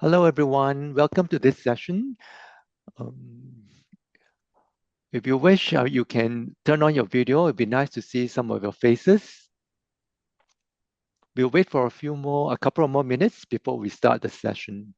Hello, everyone. Welcome to this session. Um, if you wish, you can turn on your video. It'd be nice to see some of your faces. We'll wait for a couple of more minutes before we start the session.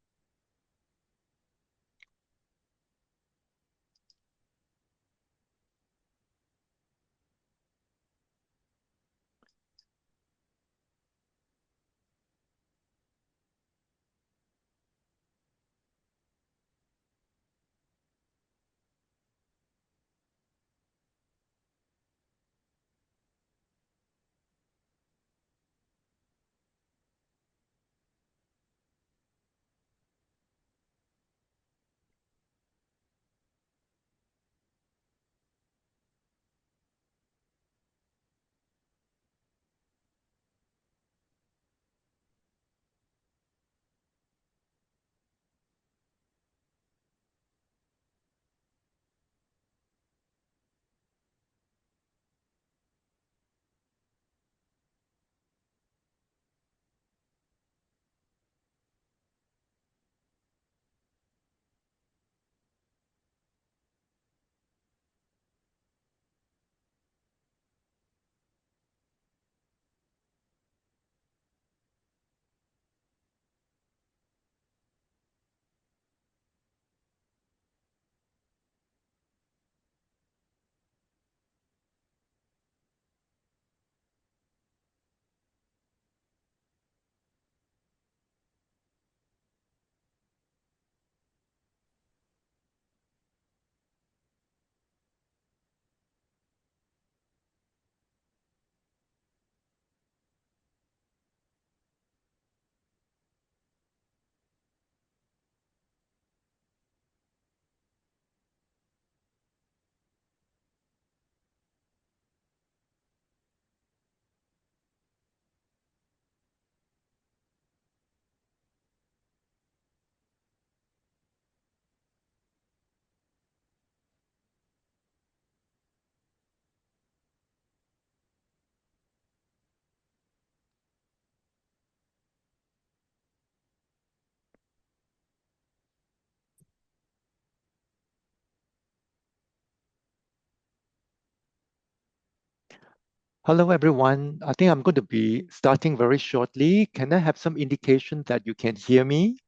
Hello, everyone. I think I'm going to be starting very shortly. Can I have some indication that you can hear me?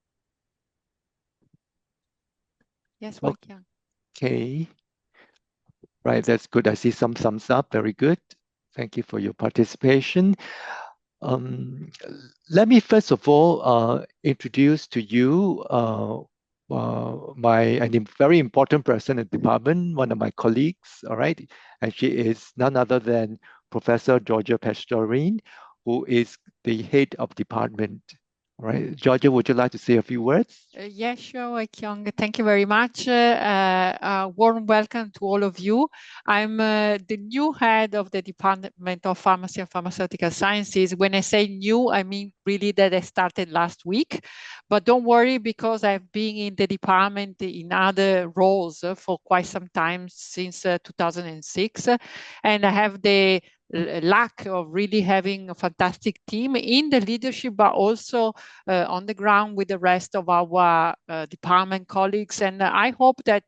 Yes, we can. Okay. Right, that's good. I see some thumbs up. Very good. Thank you for your participation. Um, Let me first of all introduce to you very important person in the department, one of my colleagues, all right? And she is none other than Professor Georgia Pastorin, who is the head of department. All right, Georgia, would you like to say a few words? Yes, sure, Wei Kyung. Thank you very much. Warm welcome to all of you. I'm the new head of the Department of Pharmacy and Pharmaceutical Sciences. When I say new, I mean really that I started last week. But don't worry, because I've been in the department in other roles for quite some time, since 2006. And I have the luck of really having a fantastic team in the leadership, but also on the ground with the rest of our department colleagues. And I hope that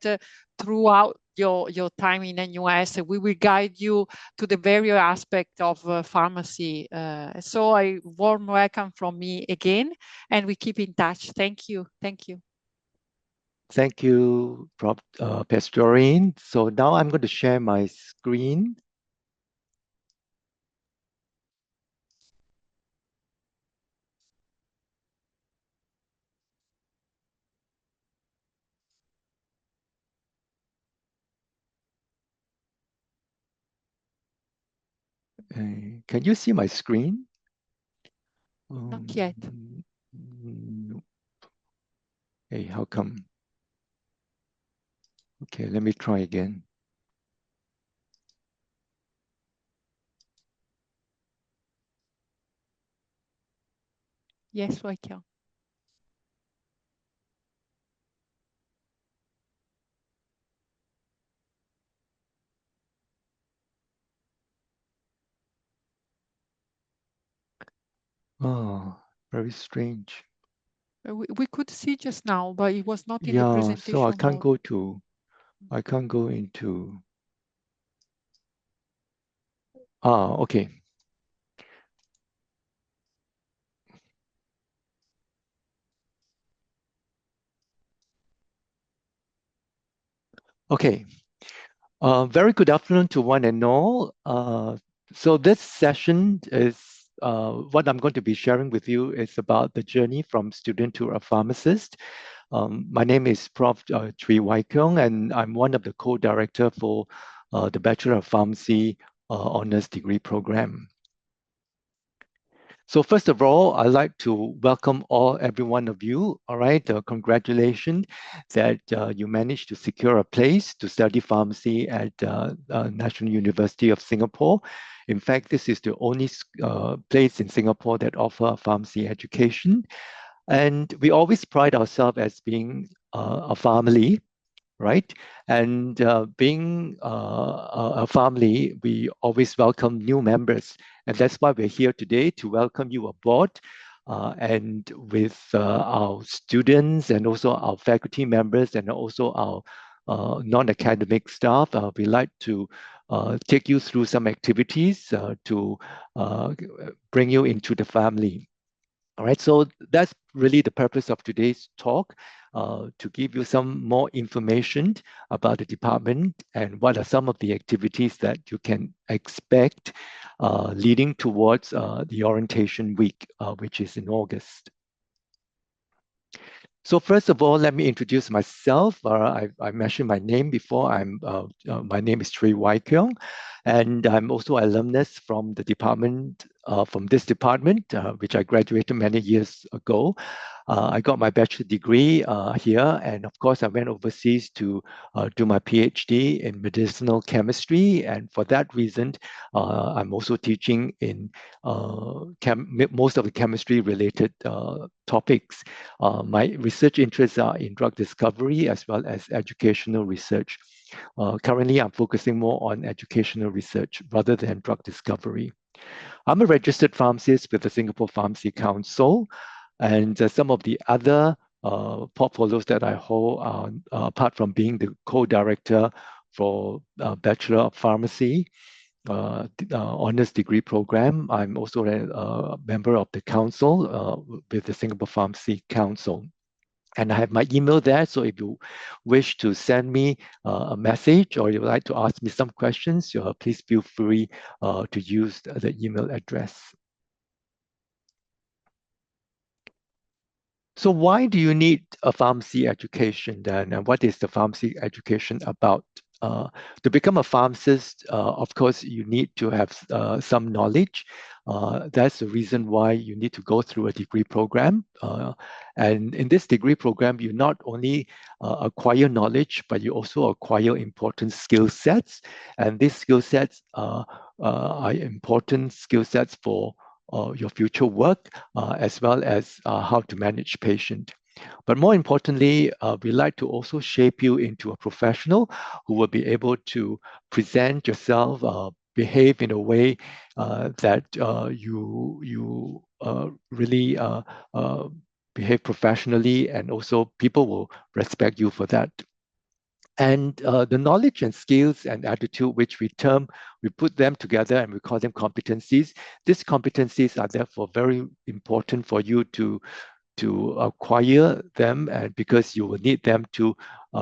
throughout your time in NUS, we will guide you to the various aspects of pharmacy. So a warm welcome from me again, and we keep in touch. Thank you. Thank you. Thank you, Prof. Pastorin. So now I'm going to share my screen. Can you see my screen? Not yet. No. Hey, how come? Okay, let me try again. Yes, I can. Oh, very strange. We could see just now, but it was not in the Yeah, so I presentation can't mode. go to, I can't go into, okay. Okay. Very good afternoon to one and all. So this session is what I'm going to be sharing with you is about the journey from student to a pharmacist. My name is Prof. Chui Wai Kyung, and I'm one of the co-director for the Bachelor of Pharmacy Honors Degree Program. So first of all, I'd like to welcome every one of you. All right, congratulations that you managed to secure a place to study pharmacy at National University of Singapore. In fact, this is the only place in Singapore that offer pharmacy education. And we always pride ourselves as being a family, right? And being a family, we always welcome new members. And that's why we're here today to welcome you aboard. And with our students and also our faculty members and also our non-academic staff, we like to take you through some activities to bring you into the family. All right, so that's really the purpose of today's talk, to give you some more information about the department and what are some of the activities that you can expect leading towards the orientation week, which is in August. So first of all, let me introduce myself. I mentioned my name before. My name is Trey Wai Kyung, and I'm also an alumnus from the department, from this department, which I graduated many years ago. I got my bachelor degree here, and of course, I went overseas to do my PhD in medicinal chemistry. And for that reason, I'm also teaching in most of the chemistry-related topics. My research interests are in drug discovery as well as educational research. Currently, I'm focusing more on educational research rather than drug discovery. I'm a registered pharmacist with the Singapore Pharmacy Council, and some of the other portfolios that I hold are, apart from being the co-director for Bachelor of Pharmacy, honors degree program. I'm also a member of the council with the Singapore Pharmacy Council. And I have my email there. So if you wish to send me a message or you would like to ask me some questions, please feel free to use the email address. So why do you need a pharmacy education then? And what is the pharmacy education about? To become a pharmacist, of course, you need to have some knowledge. That's the reason why you need to go through a degree program. And in this degree program, you not only acquire knowledge, but you also acquire important skill sets. And these skill sets are important skill sets for your future work, as well as how to manage patient. But more importantly, we like to also shape you into a professional who will be able to present yourself, behave in a way that you really behave professionally, and also people will respect you for that. And the knowledge and skills and attitude, which we put them together and we call them competencies. These competencies are therefore very important for you to acquire them, and because you will need them to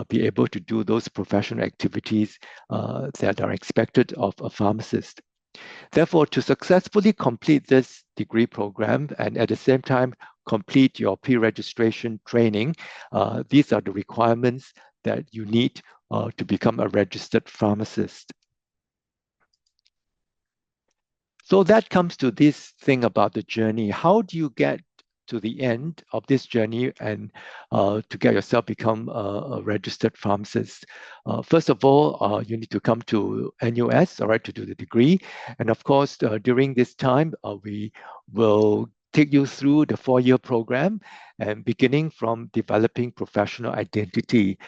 be able to do those professional activities that are expected of a pharmacist. Therefore, to successfully complete this degree program and at the same time complete your pre-registration training, these are the requirements that you need to become a registered pharmacist. So that comes to this thing about the journey. How do you get to the end of this journey and to get yourself become a registered pharmacist? First of all, you need to come to NUS, all right, to do the degree. And of course, during this time, we will take you through the 4-year program and beginning from developing professional identity.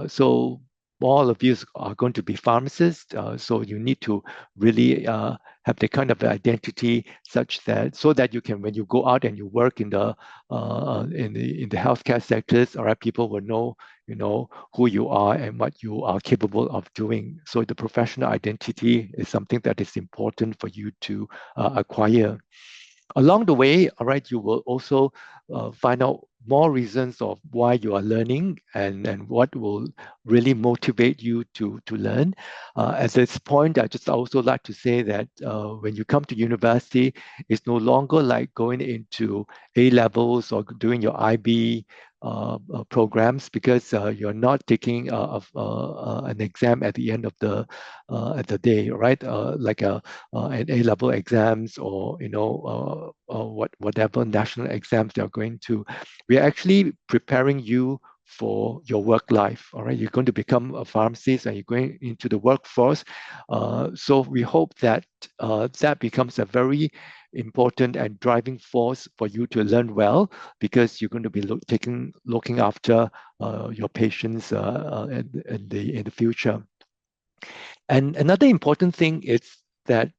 So all of you are going to be pharmacists, so you need to really have the kind of identity such that so that you can, when you go out and you work in the healthcare sectors, all right, people will know, you know, who you are and what you are capable of doing. So the professional identity is something that is important for you to acquire. Along the way, all right, you will also find out more reasons of why you are learning and what will really motivate you to learn. At this point, I just also like to say that when you come to university, it's no longer like going into A levels or doing your IB programs, because you're not taking an exam at the end of the day, right? Like an A level exams, or whatever national exams they're going to. We are actually preparing you for your work life. All right, you're going to become a pharmacist and you're going into the workforce. So we hope that that becomes a very important and driving force for you to learn well, because you're going to be looking after your patients in the future. And another important thing is that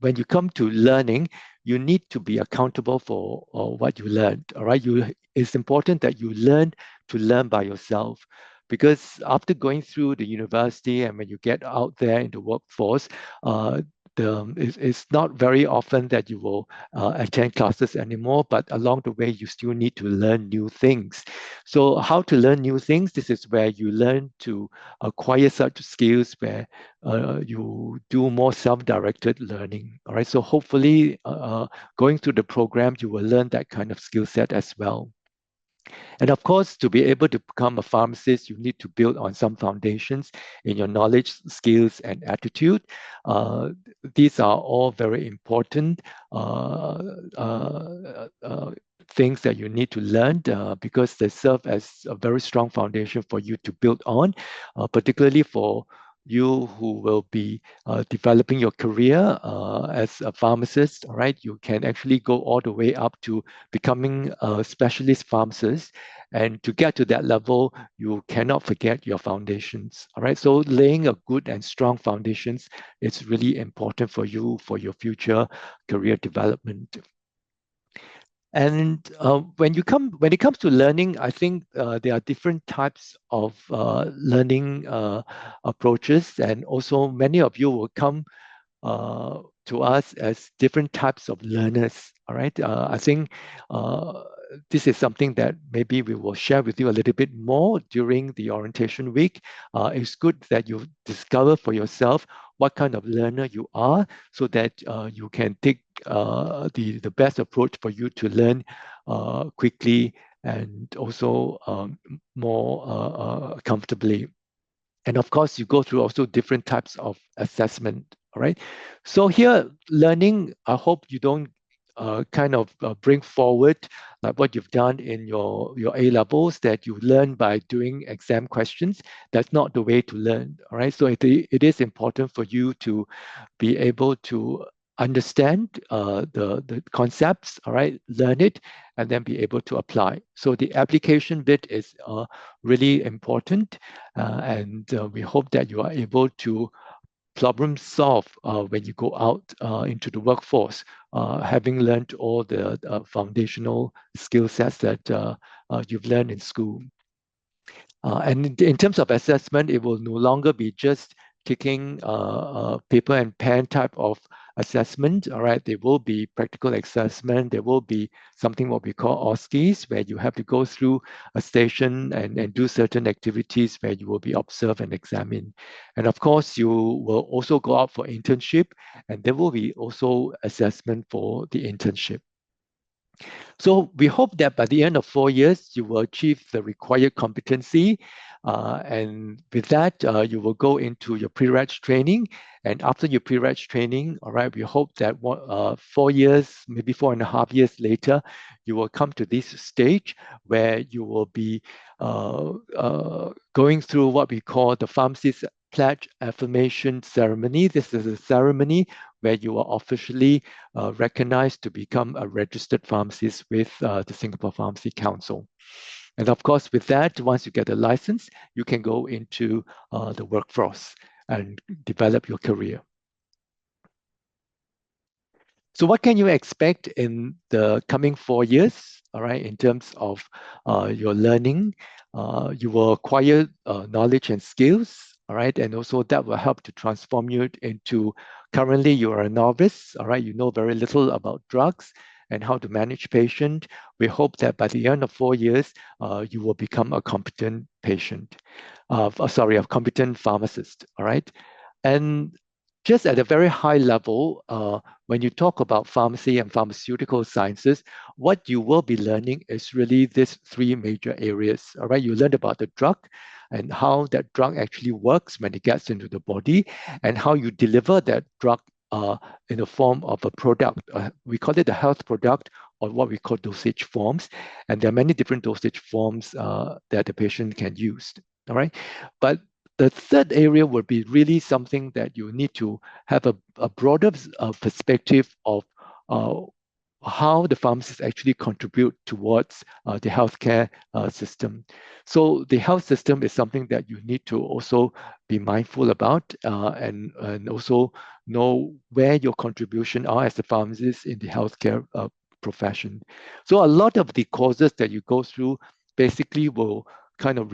when you come to learning, you need to be accountable for what you learned. All right, it's important that you learn to learn by yourself, because after going through the university and when you get out there in the workforce, it's not very often that you will attend classes anymore, but along the way, you still need to learn new things. So how to learn new things? This is where you learn to acquire such skills where you do more self-directed learning. All right. So hopefully, going through the program, you will learn that kind of skill set as well. And of course, to be able to become a pharmacist, you need to build on some foundations in your knowledge, skills, and attitude. Uh, these are all very important things that you need to learn because they serve as a very strong foundation for you to build on, particularly for you who will be developing your career as a pharmacist. All right, you can actually go all the way up to becoming a specialist pharmacist. And to get to that level, you cannot forget your foundations. All right, so laying a good and strong foundations is really important for you for your future career development. And when it comes to learning, I think there are different types of learning approaches, and also many of you will come to us as different types of learners. All right. I think this is something that maybe we will share with you a little bit more during the orientation week. It's good that you discover for yourself what kind of learner you are, so that you can take the best approach for you to learn quickly and also more comfortably. And of course, you go through also different types of assessment. All right. So here, learning, I hope you don't bring forward like what you've done in your A levels, that you learn by doing exam questions. That's not the way to learn. All right. So it is important for you to be able to understand the concepts, all right, learn it, and then be able to apply. So the application bit is really important, and we hope that you are able to problem solve when you go out into the workforce, having learned all the foundational skill sets that you've learned in school. And in terms of assessment, it will no longer be just taking paper and pen type of assessment. All right, there will be practical assessment. There will be something what we call OSCEs, where you have to go through a station and do certain activities where you will be observed and examined. And of course, you will also go out for internship, and there will be also assessment for the internship. So we hope that by the end of 4 years, you will achieve the required competency. And with that, you will go into your pre-reg training. And after your pre-reg training, all right, we hope that 4 years, maybe 4.5 years later, you will come to this stage where you will be going through what we call the pharmacist pledge affirmation ceremony. This is a ceremony where you are officially recognized to become a registered pharmacist with the Singapore Pharmacy Council. And of course, with that, once you get a license, you can go into the workforce and develop your career. So what can you expect in the coming 4 years, all right, in terms of your learning? You will acquire knowledge and skills, all right, and also that will help to transform you into, currently you are a novice, all right, you know very little about drugs and how to manage patient. We hope that by the end of 4 years, you will become a competent patient, a competent pharmacist, all right? And just at a very high level, when you talk about pharmacy and pharmaceutical sciences, what you will be learning is really these three major areas. All right, you learn about the drug and how that drug actually works when it gets into the body, and how you deliver that drug in the form of a product. We call it a health product, or what we call dosage forms. And there are many different dosage forms that the patient can use. All right, but the third area would be really something that you need to have a broader perspective of uh, how the pharmacists actually contribute towards the healthcare system. So the health system is something that you need to also be mindful about and also know where your contribution are as a pharmacist in the healthcare profession. So a lot of the courses that you go through basically will kind of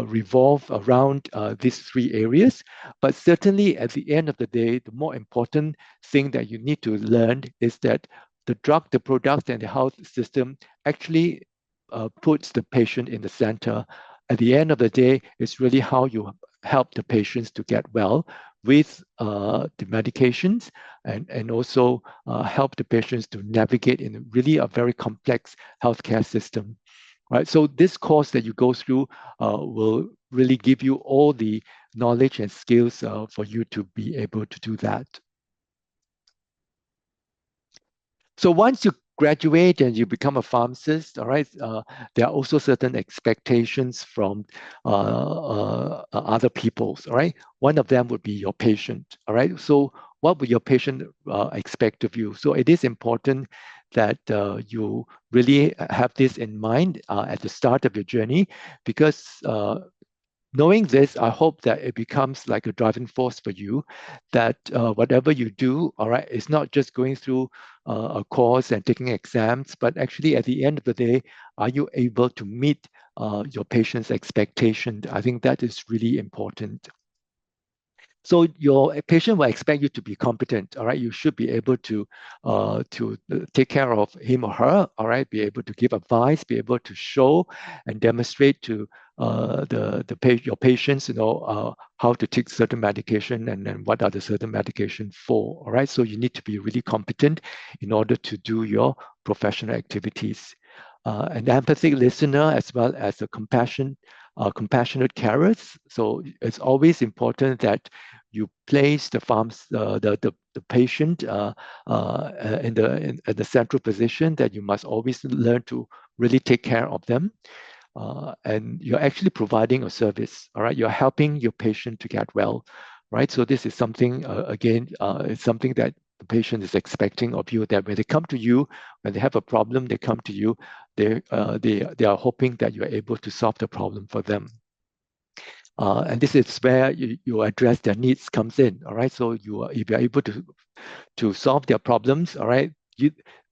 revolve around these three areas. But certainly at the end of the day, the more important thing that you need to learn is that the drug, the product, and the health system actually puts the patient in the center. At the end of the day, it's really how you help the patients to get well with the medications and also help the patients to navigate in really a very complex healthcare system. Right, so this course that you go through will really give you all the knowledge and skills for you to be able to do that. So once you graduate and you become a pharmacist, all right, there are also certain expectations from other people's, all right? One of them would be your patient, all right? So what would your patient expect of you? So it is important that you really have this in mind at the start of your journey, because knowing this, I hope that it becomes like a driving force for you, that whatever you do, all right, it's not just going through a course and taking exams, but actually at the end of the day, are you able to meet your patient's expectation? I think that is really important. So your patient will expect you to be competent, all right? You should be able to take care of him or her, all right? Be able to give advice, be able to show and demonstrate to your patients, how to take certain medication and then what are the certain medication for, all right? So you need to be really competent in order to do your professional activities. An empathic listener as well as a compassionate carers. So it's always important that you place the patient in the central position, that you must always learn to really take care of them. And you're actually providing a service, all right? You're helping your patient to get well, right? So this is something, again, it's something that the patient is expecting of you, that when they come to you, when they have a problem, they come to you, they are hoping that you're able to solve the problem for them. And this is where you address their needs comes in, all right? So if you're able to solve their problems, all right,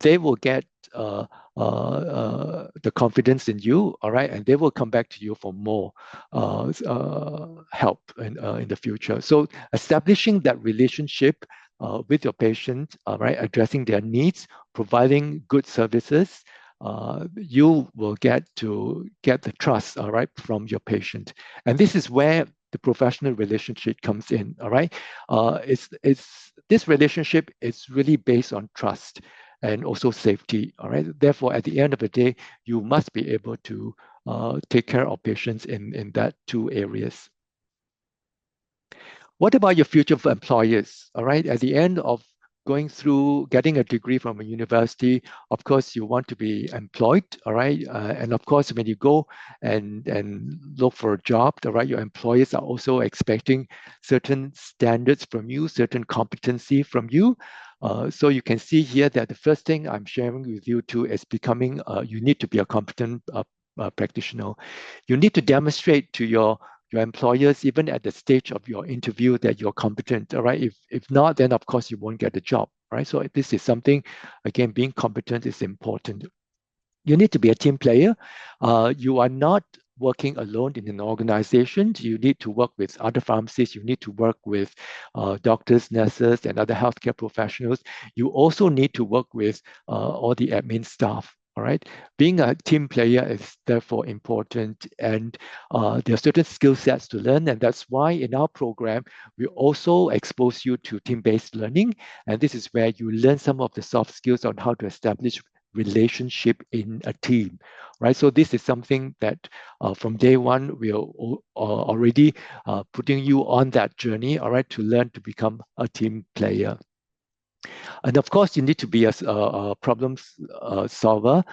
they will get the confidence in you, all right, and they will come back to you for more help in the future. So establishing that relationship with your patient, all right, addressing their needs, providing good services, you will get the trust, all right, from your patient. And this is where the professional relationship comes in, all right? It's this relationship is really based on trust and also safety, all right? Therefore, at the end of the day, you must be able to take care of patients in that two areas. What about your future for employers? All right, at the end of going through getting a degree from a university, of course, you want to be employed, all right? And of course, when you go and look for a job, all right, your employers are also expecting certain standards from you, certain competency from you. So you can see here that the first thing I'm sharing with you too is you need to be a competent practitioner. You need to demonstrate to your employers, even at the stage of your interview, that you're competent. All right. If not, then of course you won't get the job. Right. So this is something, again, being competent is important. You need to be a team player. You are not working alone in an organization. You need to work with other pharmacists. You need to work with doctors, nurses, and other healthcare professionals. You also need to work with all the admin staff. All right. Being a team player is therefore important, and there are certain skill sets to learn, and that's why in our program we also expose you to team-based learning, and this is where you learn some of the soft skills on how to establish relationship in a team, right? So this is something that from day one, we are already putting you on that journey, all right, to learn to become a team player. And of course, you need to be a problem solver.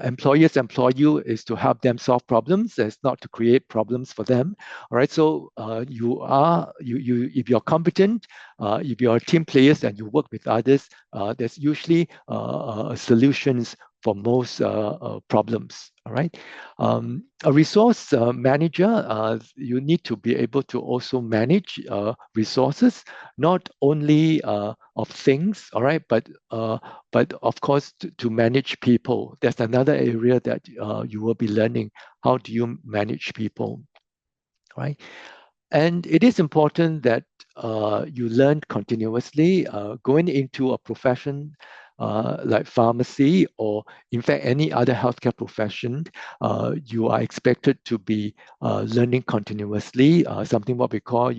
Employers employ you is to help them solve problems. It's not to create problems for them. All right. So if you're competent, if you're team players and you work with others, there's usually solutions for most problems. All right. A resource manager, you need to be able to also manage resources, not only of things, all right, but of course to manage people. That's another area that you will be learning. How do you manage people, right? And it is important that you learn continuously. Going into a profession like pharmacy, or in fact any other healthcare profession, you are expected to be learning continuously, something what we call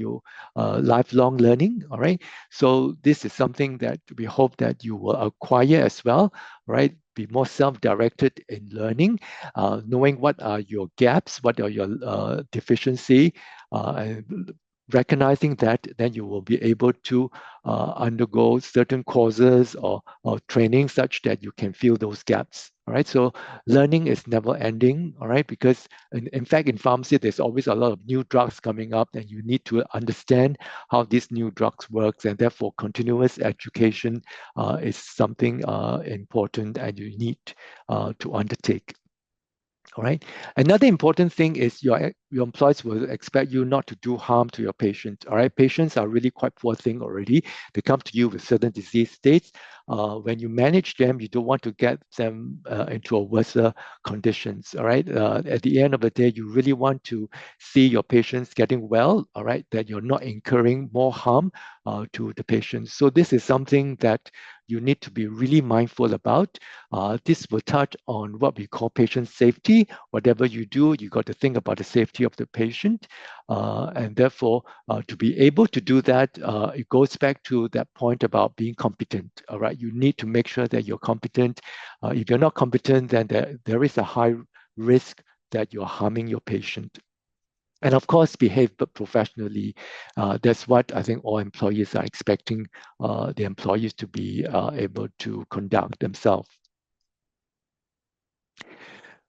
lifelong learning, all right? So this is something that we hope that you will acquire as well, right? Be more self-directed in learning, knowing what are your gaps, what are your deficiency, and recognizing that, then you will be able to undergo certain courses or training such that you can fill those gaps. All right. So learning is never ending. All right. Because in fact, in pharmacy, there's always a lot of new drugs coming up, and you need to understand how these new drugs works, and therefore continuous education is something important, and you need to undertake. All right. Another important thing is your employees will expect you not to do harm to your patient. All right. Patients are really quite poor thing already. They come to you with certain disease states. When you manage them, you don't want to get them into a worse conditions. All right. At the end of the day, you really want to see your patients getting well. All right. That you're not incurring more harm to the patients. So this is something that you need to be really mindful about. This will touch on what we call patient safety. Whatever you do, you got to think about the safety of the patient. And therefore, to be able to do that, it goes back to that point about being competent. All right, you need to make sure that you're competent. If you're not competent, then there is a high risk that you're harming your patient. And of course, behave professionally. That's what I think all employees are expecting the employees to be able to conduct themselves.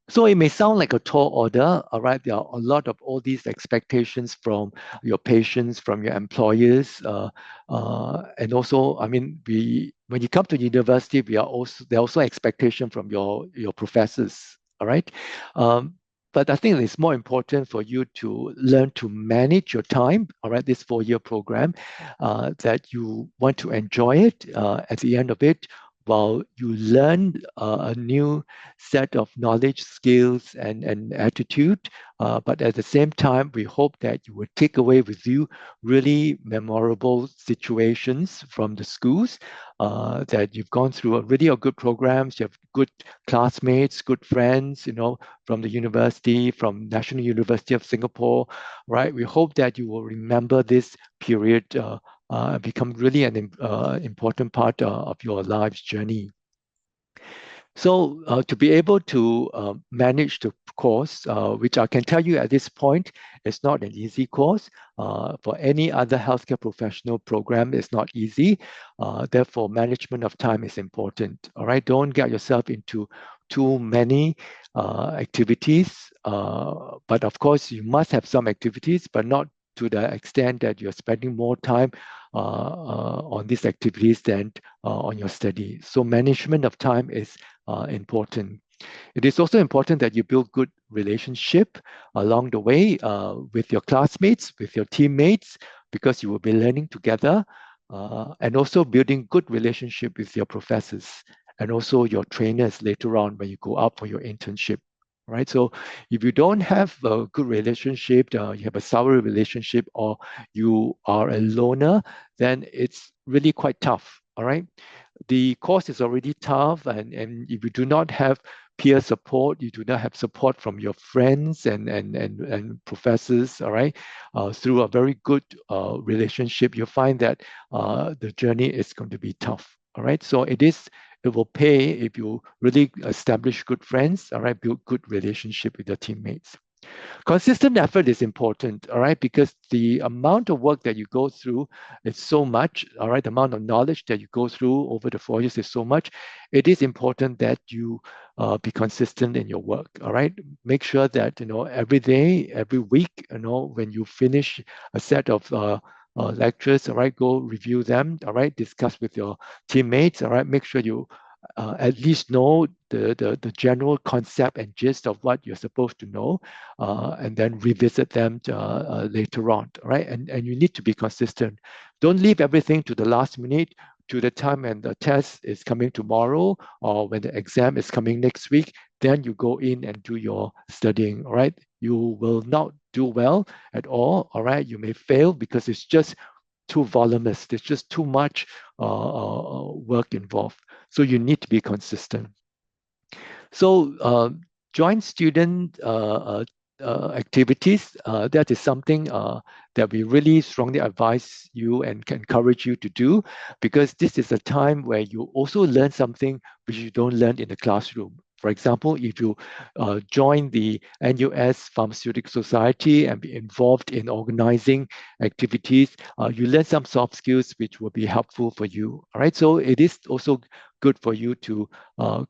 So it may sound like a tall order, all right? There are a lot of all these expectations from your patients, from your employers, and also, I mean, when you come to university, there are also expectation from your professors, all right? But I think it's more important for you to learn to manage your time, all right, this 4-year program, that you want to enjoy it at the end of it, while you learn a new set of knowledge, skills, and attitude. But at the same time, we hope that you will take away with you really memorable situations from the schools, that you've gone through really a good programs, you have good classmates, good friends, from the university, from National University of Singapore, right? We hope that you will remember this period, become really an important part of your life's journey. So to be able to manage the course, which I can tell you at this point, is not an easy course. For any other healthcare professional program, it's not easy. Therefore, management of time is important. All right, don't get yourself into too many activities. But of course, you must have some activities, but not to the extent that you're spending more time on these activities than on your study. So management of time is important. It is also important that you build good relationship along the way with your classmates, with your teammates, because you will be learning together, and also building good relationship with your professors and also your trainers later on when you go out for your internship. Right. So if you don't have a good relationship, you have a sour relationship, or you are a loner, then it's really quite tough. All right. The course is already tough, and if you do not have peer support, you do not have support from your friends and professors, all right, through a very good relationship, you find that the journey is going to be tough. All right. So it will pay if you really establish good friends, all right, build good relationship with your teammates. Consistent effort is important, all right, because the amount of work that you go through is so much, all right, the amount of knowledge that you go through over the 4 years is so much. It is important that you be consistent in your work, all right. Make sure that, every day, every week, when you finish a set of lectures, all right, go review them, all right, discuss with your teammates, all right, make sure you at least know the general concept and gist of what you're supposed to know, and then revisit them later on, right? And you need to be consistent. Don't leave everything to the last minute, to the time when the test is coming tomorrow or when the exam is coming next week. Then you go in and do your studying, all right? You will not do well at all right? You may fail because it's just too voluminous. There's just too much work involved. So you need to be consistent. So joint student activities, that is something that we really strongly advise you and can encourage you to do, because this is a time where you also learn something which you don't learn in the classroom. For example, if you join the NUS Pharmaceutical Society and be involved in organizing activities, you learn some soft skills which will be helpful for you. All right, so it is also good for you to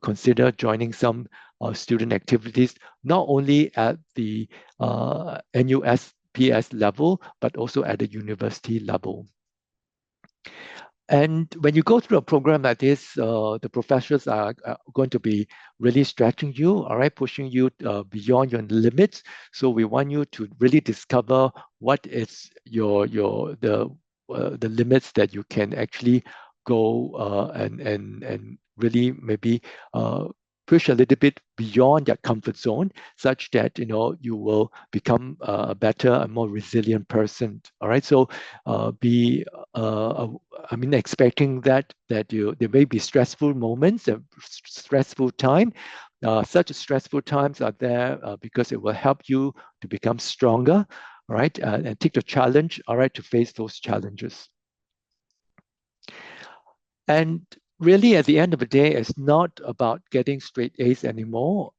consider joining some student activities, not only at the NUSPS level, but also at the university level. And when you go through a program like this, the professors are going to be really stretching you, all right, pushing you beyond your limits. So we want you to really discover what is the limits that you can actually go and really maybe push a little bit beyond that comfort zone, such that you will become a better and more resilient person. All right, so be expecting that there may be stressful moments, a stressful time. Such stressful times are there because it will help you to become stronger, all right, and take the challenge, all right, to face those challenges. And really, at the end of the day, it's not about getting straight A's anymore.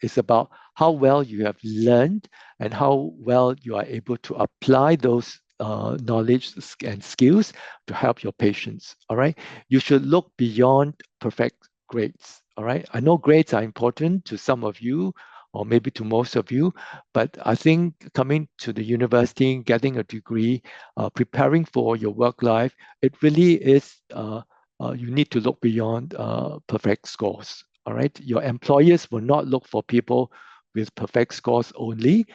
It's about how well you have learned and how well you are able to apply those knowledge and skills to help your patients. All right. You should look beyond perfect grades. All right. I know grades are important to some of you, or maybe to most of you, but I think coming to the university, getting a degree, preparing for your work life, it really is. You need to look beyond perfect scores. All right. Your employers will not look for people with perfect scores only.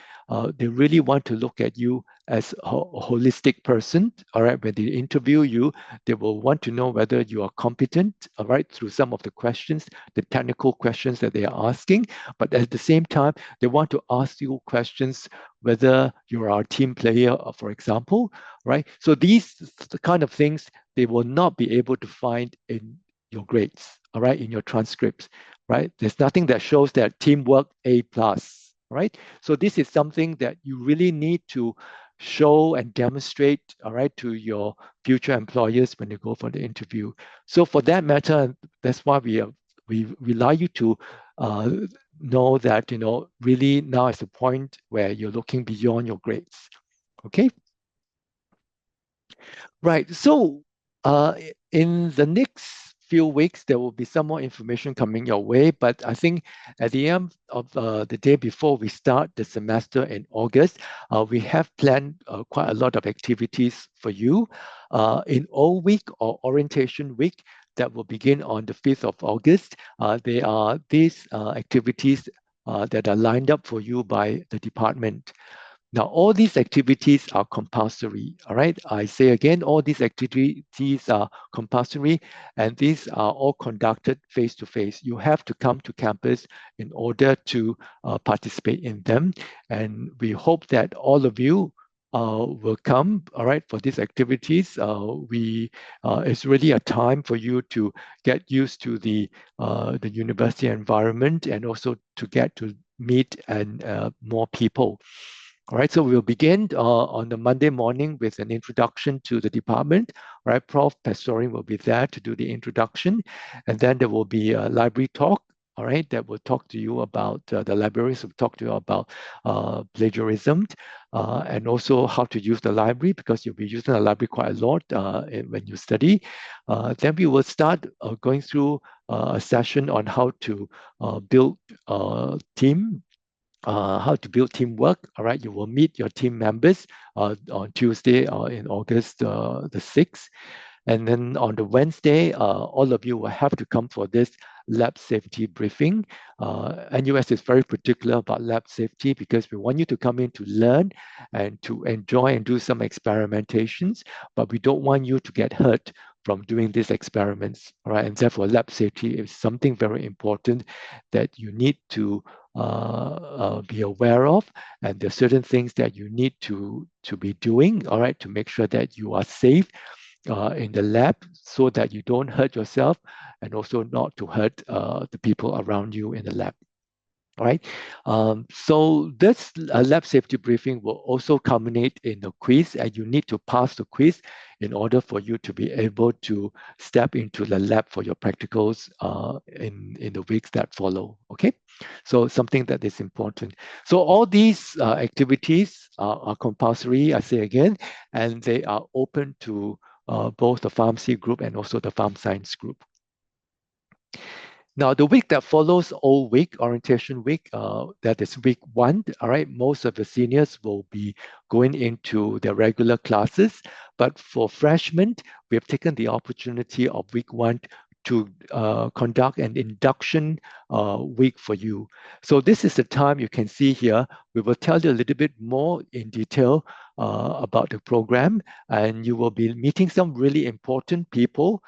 They really want to look at you as a holistic person. All right. When they interview you, they will want to know whether you are competent, all right, through some of the questions, the technical questions that they are asking. But at the same time, they want to ask you questions whether you are a team player, for example, right? So these the kind of things they will not be able to find in your grades, all right, in your transcripts, right? There's nothing that shows that teamwork A plus, right? So this is something that you really need to show and demonstrate, all right, to your future employers when you go for the interview. So for that matter, that's why we rely you to know that really now is the point where you're looking beyond your grades. Okay. Right. So, in the next few weeks, there will be some more information coming your way. But I think at the end of the day before we start the semester in August, we have planned quite a lot of activities for you. In all week or orientation week, that will begin on the 5th of August. They are these activities that are lined up for you by the department. Now, all these activities are compulsory, all right? I say again, all these activities are compulsory, and these are all conducted face-to-face. You have to come to campus in order to participate in them, and we hope that all of you will come, all right, for these activities. It's really a time for you to get used to the university environment and also to get to meet and more people. All right, so we'll begin on the Monday morning with an introduction to the department. All right, Prof. Pastorin will be there to do the introduction, and then there will be a library talk. All right, that will talk to you about the librarians will talk to you about plagiarism and also how to use the library, because you'll be using the library quite a lot when you study. Then we will start going through a session on how to build a team, how to build teamwork. All right, you will meet your team members on Tuesday in August the 6th. And then on the Wednesday, all of you will have to come for this lab safety briefing. NUS is very particular about lab safety because we want you to come in to learn and to enjoy and do some experimentations, but we don't want you to get hurt from doing these experiments. All right, and therefore lab safety is something very important that you need to be aware of, and there are certain things that you need to be doing, all right, to make sure that you are safe in the lab so that you don't hurt yourself and also not to hurt the people around you in the lab. All right. So this lab safety briefing will also culminate in a quiz, and you need to pass the quiz in order for you to be able to step into the lab for your practicals in the weeks that follow. Okay. So something that is important. So all these activities are compulsory, I say again, and they are open to both the pharmacy group and also the farm science group. Now, the week that follows all week, orientation week, that is week 1, all right, most of the seniors will be going into their regular classes. But for freshmen, we have taken the opportunity of week 1 to conduct an induction week for you. So this is the time you can see here. We will tell you a little bit more in detail about the program, and you will be meeting some really important people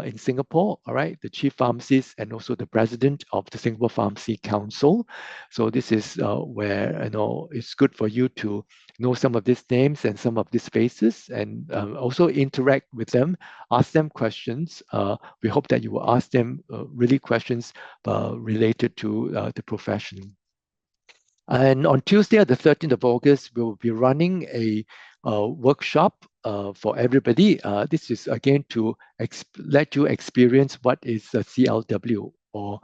in Singapore, all right, the chief pharmacist and also the president of the Singapore Pharmacy Council. So this is where it's good for you to know some of these names and some of these faces, and also interact with them, ask them questions. We hope that you will ask them really questions related to the profession. And on Tuesday, the 13th of August, we will be running a workshop for everybody. This is again to let you experience what is a CLW, or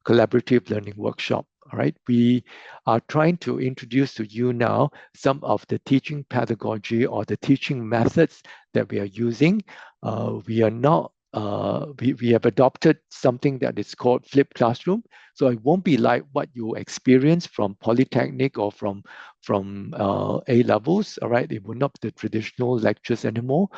Collaborative Learning Workshop. All right, we are trying to introduce to you now some of the teaching pedagogy or the teaching methods that we are using. We are not we have adopted something that is called flipped classroom. So it won't be like what you experience from Polytechnic or from A levels, all right? It will not be the traditional lectures anymore.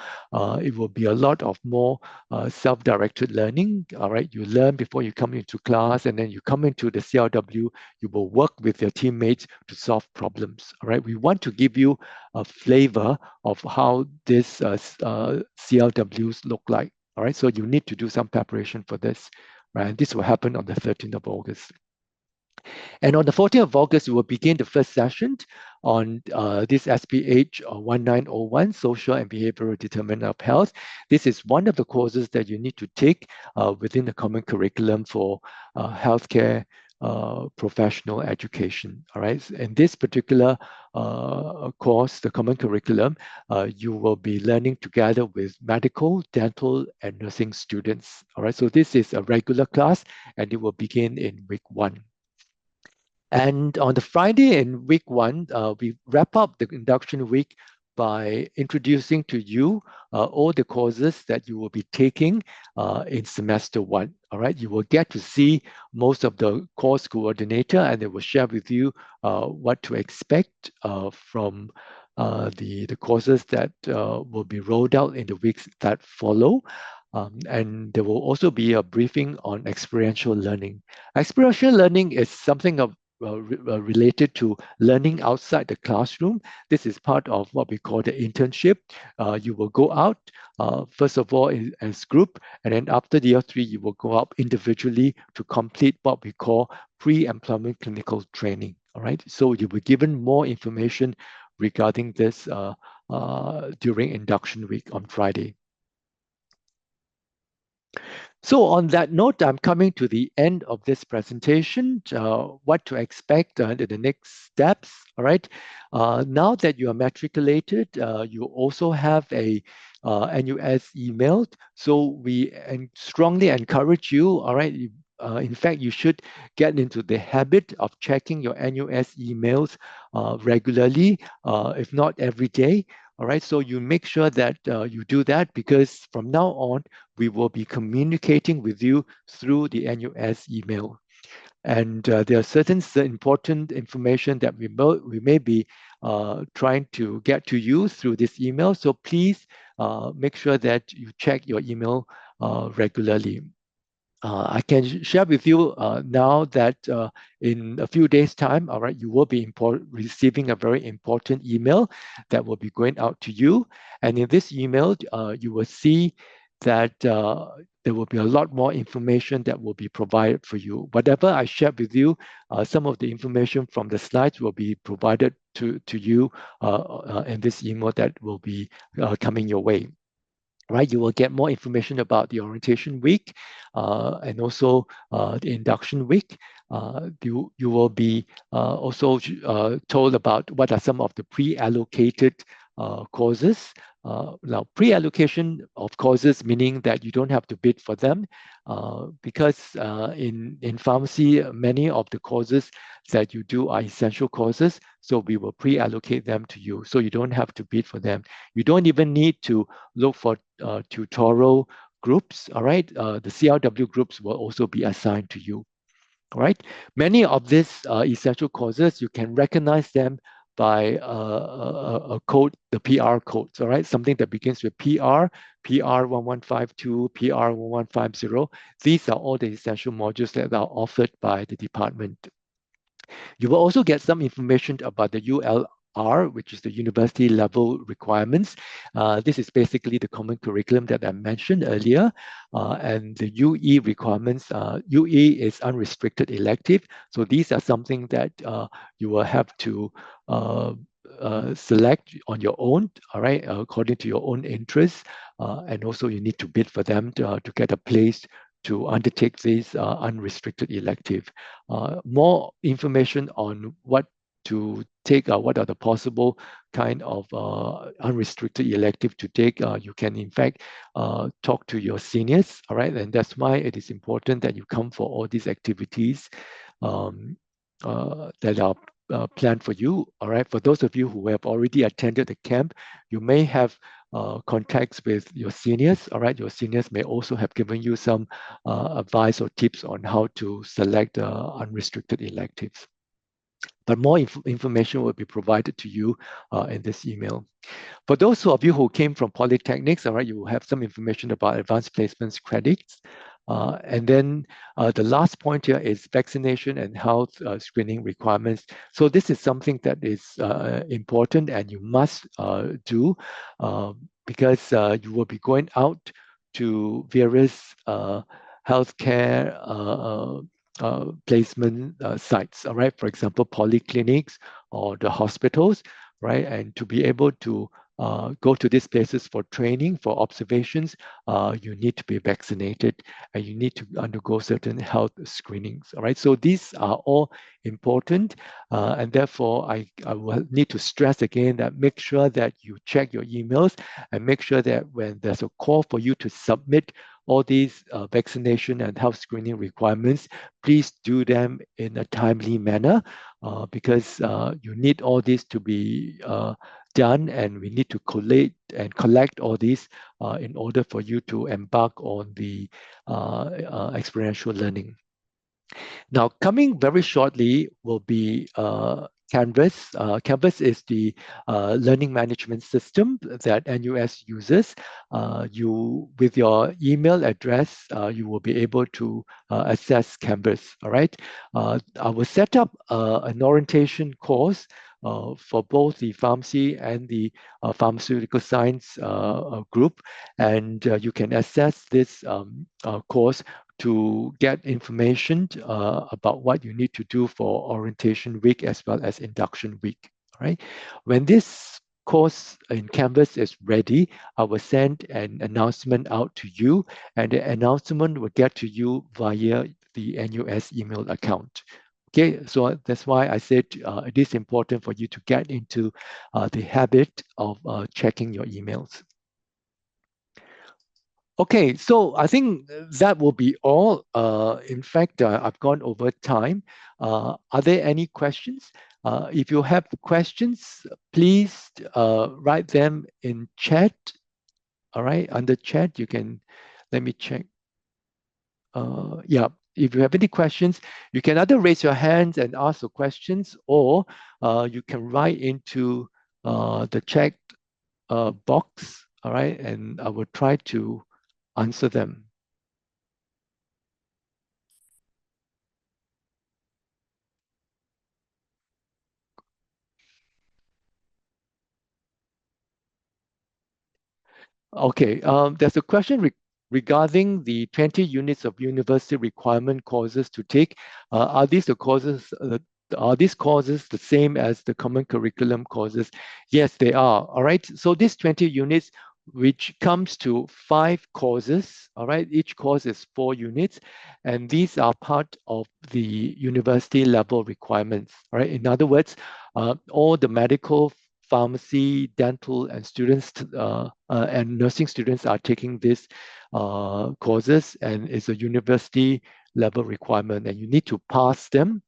It will be a lot of more self-directed learning, all right? You learn before you come into class, and then you come into the CLW, you will work with your teammates to solve problems, all right? We want to give you a flavor of how this CLWs look like. All right, so you need to do some preparation for this, right? This will happen on the 13th of August. And on the 14th of August, we will begin the first session on this SPH 1901, Social and Behavioral Determinant of Health. This is one of the courses that you need to take within the common curriculum for healthcare professional education. All right, in this particular course, the common curriculum, you will be learning together with medical, dental, and nursing students. All right, so this is a regular class, and it will begin in week 1. And on the Friday in week 1, we wrap up the induction week by introducing to you all the courses that you will be taking in semester 1. All right, you will get to see most of the course coordinator, and they will share with you what to expect from the courses that will be rolled out in the weeks that follow. And there will also be a briefing on experiential learning. Experiential learning is something related to learning outside the classroom. This is part of what we call the internship. You will go out, first of all, as group, and then after the year 3, you will go out individually to complete what we call pre-employment clinical training. All right, so you'll be given more information regarding this during induction week on Friday. So on that note, I'm coming to the end of this presentation, what to expect in the next steps, all right? Now that you are matriculated, you also have a NUS email. So we strongly encourage you, all right? In fact, you should get into the habit of checking your NUS emails regularly, if not every day. All right, so you make sure that you do that, because from now on, we will be communicating with you through the NUS email. And there are certain important information that we may be trying to get to you through this email. So please make sure that you check your email regularly. I can share with you now that in a few days' time, all right, you will be receiving a very important email that will be going out to you. And in this email, you will see that there will be a lot more information that will be provided for you. Whatever I shared with you, some of the information from the slides will be provided to you in this email that will be coming your way. Right, you will get more information about the orientation week and also the induction week. You will be also told about what are some of the pre-allocated courses. Now, pre-allocation of courses meaning that you don't have to bid for them, because in pharmacy, many of the courses that you do are essential courses, so we will pre-allocate them to you, so you don't have to bid for them. You don't even need to look for tutorial groups, all right? The CRW groups will also be assigned to you, all right? Many of these essential courses, you can recognize them by a code, the PR codes, all right? Something that begins with PR, PR1152, PR1150. These are all the essential modules that are offered by the department. You will also get some information about the ULR, which is the university level requirements. This is basically the common curriculum that I mentioned earlier. And the UE requirements, UE is unrestricted elective. So these are something that you will have to select on your own, all right, according to your own interests. And also you need to bid for them to get a place to undertake these unrestricted elective. More information on what to take, what are the possible kind of unrestricted elective to take, you can in fact talk to your seniors, all right? And that's why it is important that you come for all these activities that are planned for you, all right? For those of you who have already attended the camp, you may have contacts with your seniors, all right? Your seniors may also have given you some advice or tips on how to select unrestricted electives. But more information will be provided to you in this email. For those of you who came from polytechnics, all right, you will have some information about advanced placements credits. And then the last point here is vaccination and health screening requirements. So this is something that is important and you must do because you will be going out to various healthcare placement sites, all right? For example, polyclinics or the hospitals, right? And to be able to go to these places for training, for observations, you need to be vaccinated and you need to undergo certain health screenings, all right? So these are all important and therefore I will need to stress again that make sure that you check your emails and make sure that when there's a call for you to submit all these vaccination and health screening requirements, please do them in a timely manner because you need all this to be done and we need to collect all these in order for you to embark on the experiential learning. Now, coming very shortly will be Canvas. Canvas is the learning management system that NUS uses. With your email address, you will be able to access Canvas. All right. I will set up an orientation course for both the pharmacy and the pharmaceutical science group, and you can access this course to get information about what you need to do for orientation week as well as induction week. All right. When this course in Canvas is ready, I will send an announcement out to you, and the announcement will get to you via the NUS email account. Okay, so that's why I said it is important for you to get into the habit of checking your emails. Okay, so I think that will be all. In fact, I've gone over time. Are there any questions? If you have questions, please write them in chat. All right, under chat, you can, let me check. Yeah, if you have any questions, you can either raise your hands and ask the questions, or you can write into the chat box. All right, and I will try to answer them. Okay, there's a question regarding the 20 units of university requirement courses to take. Are these courses the same as the common curriculum courses? Yes, they are. All right. So these 20 units, which comes to 5 courses, all right, each course is 4 units, and these are part of the university level requirements. All right. In other words, all the medical, pharmacy, dental, and students and nursing students are taking these courses, and it's a university level requirement, and you need to pass them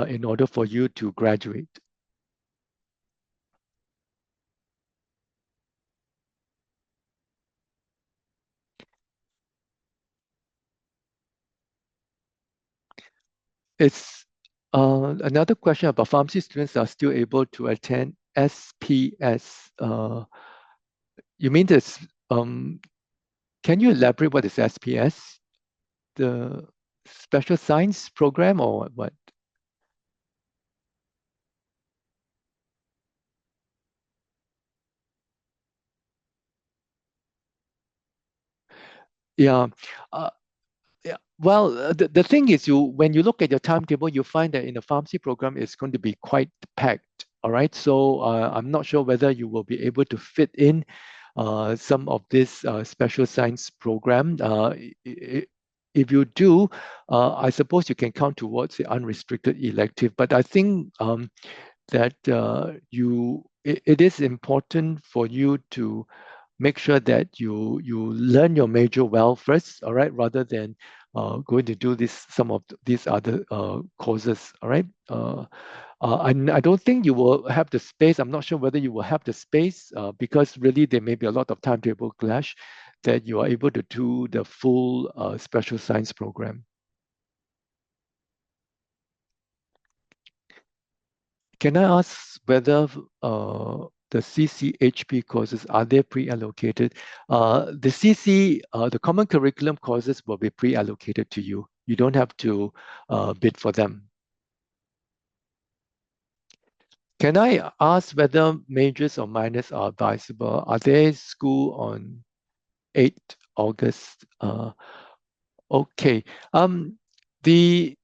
in order for you to graduate. It's another question about pharmacy students are still able to attend SPS. You mean this? Can you elaborate what is SPS? The special science program or what? Yeah. Uh, Yeah, well, the thing is, when you look at your timetable, you find that in the pharmacy program, it's going to be quite packed. All right, so I'm not sure whether you will be able to fit in some of this special science program. If you do, I suppose you can count towards the unrestricted elective. But I think that it is important for you to make sure that you learn your major well first, all right, rather than going to do some of these other courses, all right. I don't think you will have the space. I'm not sure whether you will have the space because really there may be a lot of timetable clash that you are able to do the full special science program. Can I ask whether the CCHP courses, are they pre-allocated? The common curriculum courses will be pre-allocated to you. You don't have to bid for them. Can I ask whether majors or minors are advisable? Are they school on 8th August? Okay. The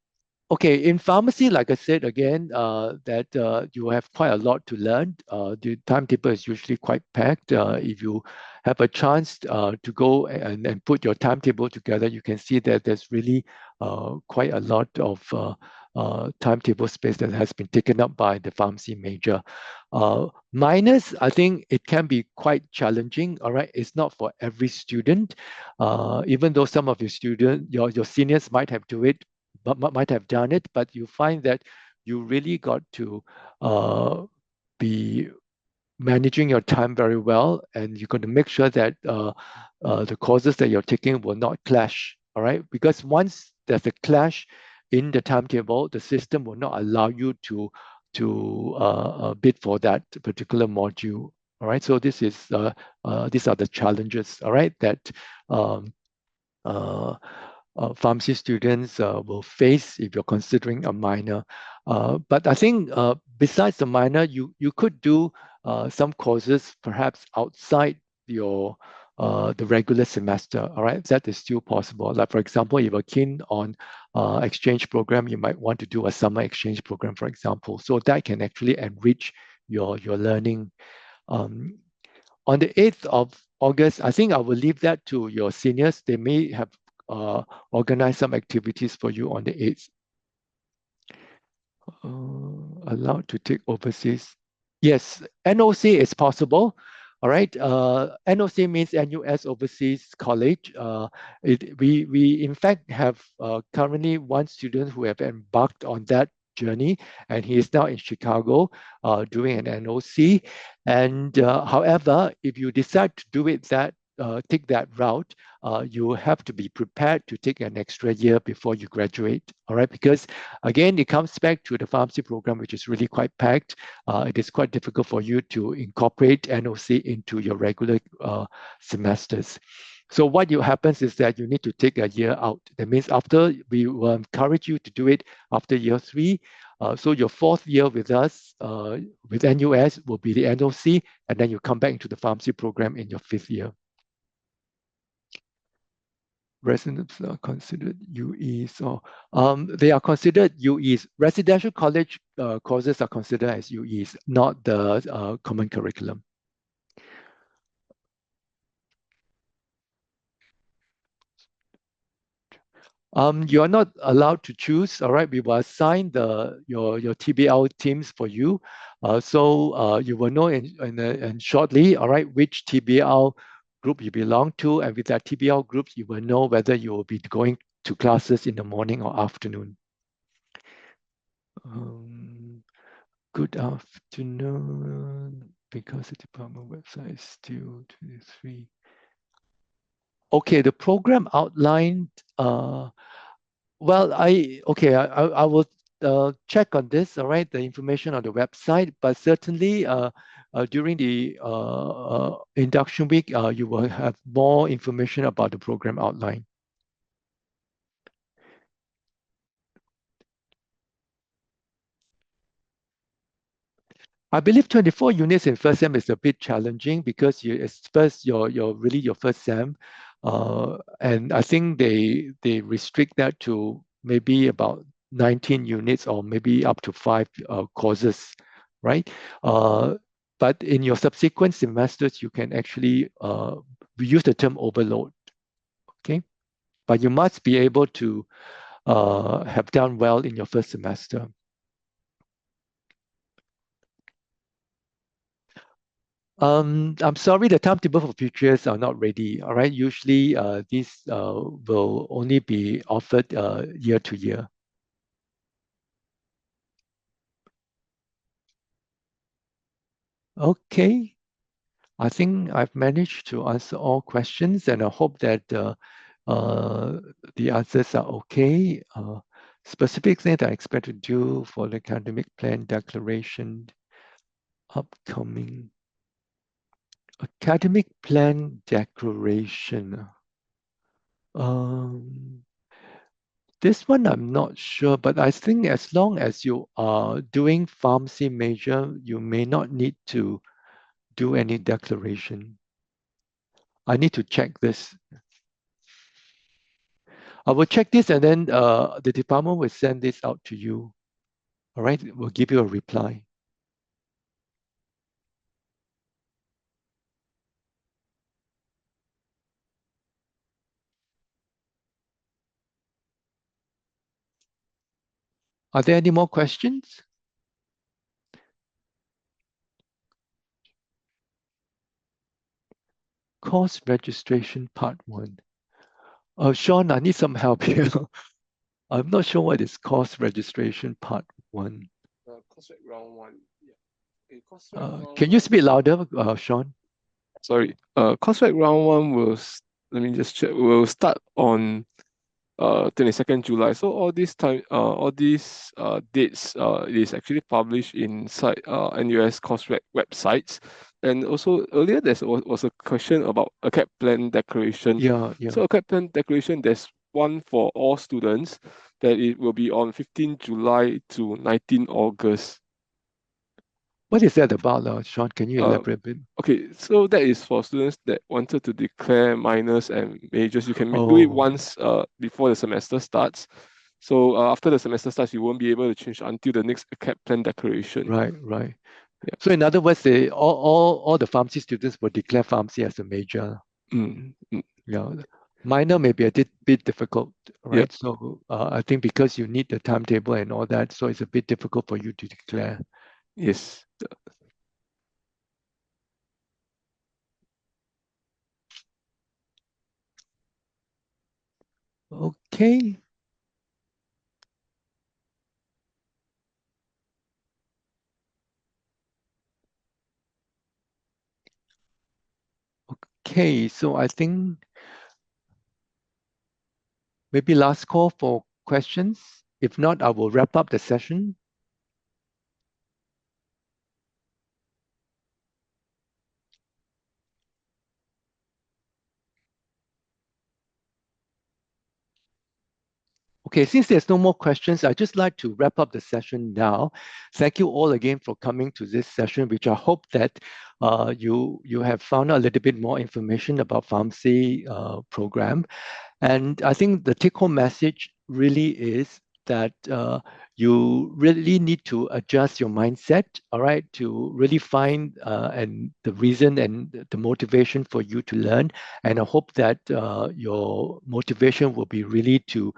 Okay, in pharmacy, like I said again, that you have quite a lot to learn. The timetable is usually quite packed. If you have a chance to go and put your timetable together, you can see that there's really quite a lot of timetable space that has been taken up by the pharmacy major. Minus, I think it can be quite challenging. All right, it's not for every student. Even though some of your seniors might have do it, but might have done it, but you find that you really got to be managing your time very well, and you're going to make sure that the courses that you're taking will not clash. All right, because once there's a clash, in the timetable, the system will not allow you to bid for that particular module. All right, so these are the challenges. All right, that um, uh, pharmacy students will face if you're considering a minor. But I think besides the minor, you could do some courses perhaps outside your the regular semester. All right, that is still possible. Like for example, if you're keen on exchange program, you might want to do a summer exchange program, for example. So that can actually enrich your learning. Um, on the 8th of August, I think I will leave that to your seniors. They may have organized some activities for you on the 8th. Allowed to take overseas. Yes, NOC is possible. All right. NOC means NUS Overseas College. We in fact have currently one student who have embarked on that journey, and he is now in Chicago doing an NOC. And however, if you decide to do it take that route, you have to be prepared to take an extra year before you graduate. All right, because again, it comes back to the pharmacy program, which is really quite packed. It is quite difficult for you to incorporate NOC into your regular semesters. So what happens is that you need to take a year out. That means after we will encourage you to do it after year 3. So your 4th year with us, with NUS, will be the NOC, and then you come back into the pharmacy program in your 5th year. Residents are considered UEs, or they are considered UEs. Residential college courses are considered as UEs, not the common curriculum. You are not allowed to choose. All right, we will assign your TBL teams for you. So you will know in shortly. All right, which TBL group you belong to, and with that TBL group, you will know whether you will be going to classes in the morning or afternoon. Good afternoon. Because the department website is still 23. Okay, the program outlined. Well, I will check on this. All right, the information on the website, but certainly during the induction week, you will have more information about the program outline. I believe 24 units in first sem is a bit challenging because it's first your really your first sem, and I think they restrict that to maybe about 19 units or maybe up to 5 courses, right? But in your subsequent semesters, you can actually we use the term overload, okay? But you must be able to have done well in your first semester. I'm sorry, the timetable for futures are not ready. All right, usually these will only be offered year to year. Okay, I think I've managed to answer all questions, and I hope that the answers are okay. Specific things that I expect to do for the academic plan declaration upcoming. Academic plan declaration. This one I'm not sure, but I think as long as you are doing pharmacy major, you may not need to do any declaration. I need to check this. I will check this, and then the department will send this out to you. All right, we'll give you a reply. Are there any more questions? Course registration part 1. Sean, I need some help here. I'm not sure what is course registration part 1. Coursework round 1. Yeah. Can you speak louder, Sean? Sorry. Coursework round 1 will, let me just check, will start on 22nd July. So all these dates it is actually published inside NUS coursework websites. And also earlier was a question about a CAP plan declaration. Yeah. So a CAP plan declaration, there's one for all students that it will be on 15 July to 19 August. What is that about, Sean? Can you elaborate a bit? Okay, so that is for students that wanted to declare minors and majors. You can do it once before the semester starts. So after the semester starts, you won't be able to change until the next CAP plan declaration. Right. Yeah. So in other words, all the pharmacy students will declare pharmacy as a major. Yeah. Minor may be a bit difficult, right? Yep. So I think because you need the timetable and all that, so it's a bit difficult for you to declare. Yes. Okay. Okay, so I think maybe last call for questions. If not, I will wrap up the session. Okay, since there's no more questions, I'd just like to wrap up the session now. Thank you all again for coming to this session, which I hope that you have found out a little bit more information about pharmacy program. And I think the take-home message really is that you really need to adjust your mindset, all right, to really find and the reason and the motivation for you to learn. And I hope that your motivation will be really to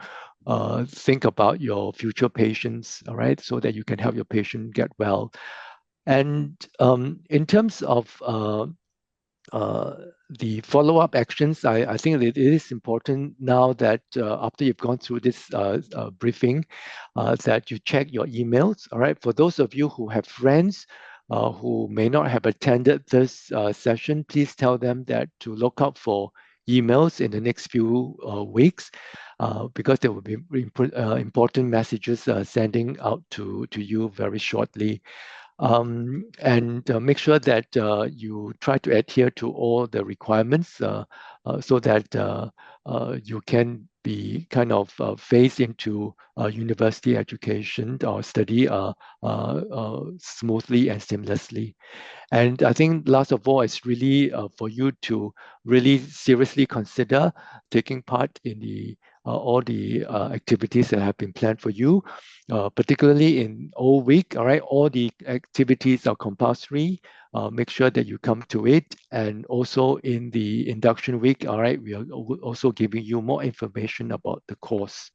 think about your future patients, all right, so that you can help your patient get well. And in terms of the follow-up actions, I think it is important now that after you've gone through this briefing, that you check your emails. All right, for those of you who have friends who may not have attended this session, please tell them that to look out for emails in the next few weeks, because there will be important messages sending out to you very shortly. And make sure that you try to adhere to all the requirements so that you can be kind of phased into university education or study smoothly and seamlessly. And I think last of all, it's really for you to really seriously consider taking part in all the activities that have been planned for you, particularly in all week. All right, all the activities are compulsory. Make sure that you come to it, and also in the induction week. All right, we are also giving you more information about the course.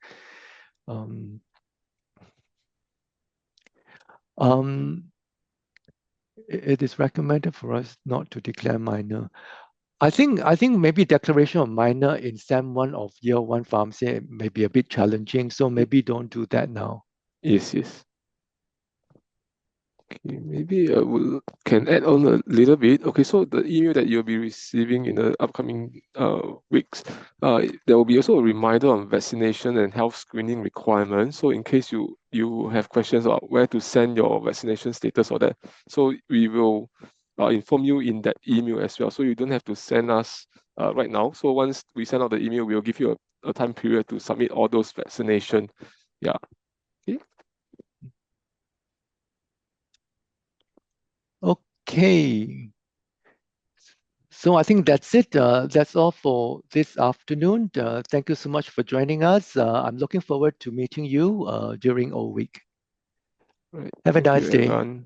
It is recommended for us not to declare minor. I think maybe declaration of minor in SEM 1 of year 1 pharmacy may be a bit challenging, so maybe don't do that now. Yes. Okay, maybe can add on a little bit. Okay, so the email that you'll be receiving in the upcoming weeks, there will be also a reminder on vaccination and health screening requirements. So in case you have questions about where to send your vaccination status or that, so we will inform you in that email as well. So you don't have to send us right now. So once we send out the email, we'll give you a time period to submit all those vaccination. Yeah. Okay. Okay. So I think that's it. That's all for this afternoon. Thank you so much for joining us. I'm looking forward to meeting you during all week. Right. Have a Thank you, nice day. everyone.